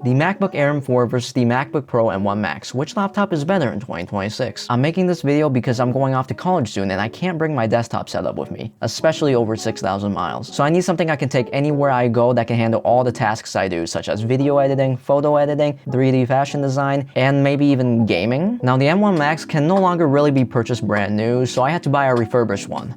The MacBook Air M4 versus the MacBook Pro M1 Max. Which laptop is better in 2026? I'm making this video because I'm going off to college soon and I can't bring my desktop setup with me, especially over 6,000 miles. So I need something I can take anywhere I go that can handle all the tasks I do, such as video editing, photo editing, 3D fashion design, and maybe even gaming. Now the M1 Max can no longer really be purchased brand new, so I had to buy a refurbished one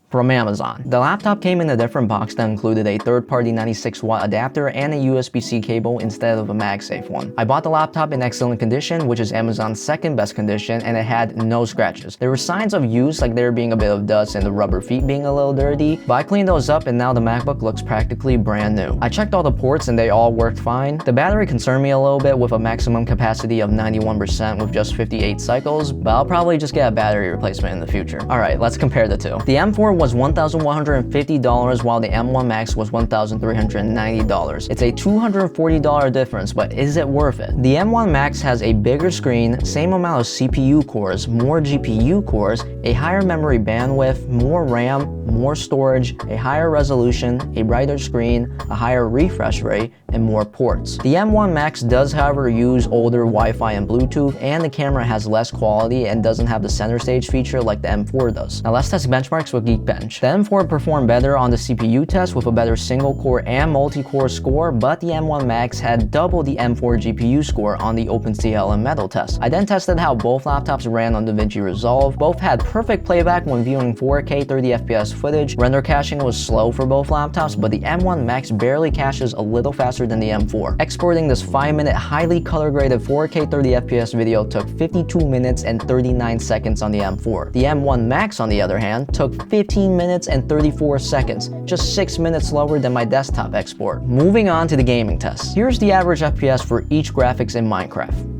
from Amazon. The laptop came in a different box that included a third-party 96-watt adapter and a USB-C cable instead of a MagSafe one. I bought the laptop in excellent condition, which is Amazon's second best condition, and it had no scratches. There were signs of use, like there being a bit of dust and the rubber feet being a little dirty, but I cleaned those up and now the MacBook looks practically brand new. I checked all the ports and they all worked fine. The battery concerned me a little bit with a maximum capacity of 91% with just 58 cycles, but I'll probably just get a battery replacement in the future. Alright, let's compare the two. The M4 was $1,150 while the M1 Max was $1,390. It's a $240 difference, but is it worth it? The M1 Max has a bigger screen, same amount of CPU cores, more GPU cores, a higher memory bandwidth, more RAM, more storage, a higher resolution, a brighter screen, a higher refresh rate, and more ports. The M1 Max does, however, use older Wi-Fi and Bluetooth, and the camera has less quality and doesn't have the center stage feature like the M4 does. Now let's test benchmarks with Geekbench. The M4 performed better on the CPU test with a better single-core and multi-core score, but the M1 Max had double the M4 GPU score on the OpenCL and Metal test. I then tested how both laptops ran on DaVinci Resolve. Both had perfect playback when viewing 4K 30fps footage. Render caching was slow for both laptops, but the M1 Max barely caches a little faster than the M4. Exporting this 5-minute highly color-graded 4K 30fps video took 52 minutes and 39 seconds on the M4. The M1 Max, on the other hand, took 15 minutes and 34 seconds, just 6 minutes slower than my desktop export. Moving on to the gaming test. Here's the average FPS for each graphics in Minecraft.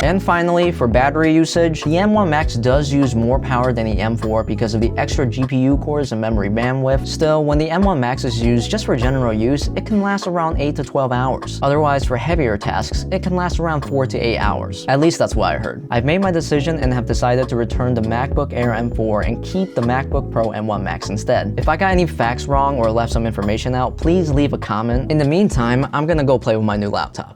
And finally, for battery usage, the M1 Max does use more power than the M4 because of the extra GPU cores and memory bandwidth. Still, when the M1 Max is used just for general use, it can last around 8 to 12 hours. Otherwise, for heavier tasks, it can last around 4 to 8 hours. At least that's what I heard. I've made my decision and have decided to return the MacBook Air M4 and keep the MacBook Pro M1 Max instead. If I got any facts wrong or left some information out, please leave a comment. In the meantime, I'm gonna go play with my new laptop.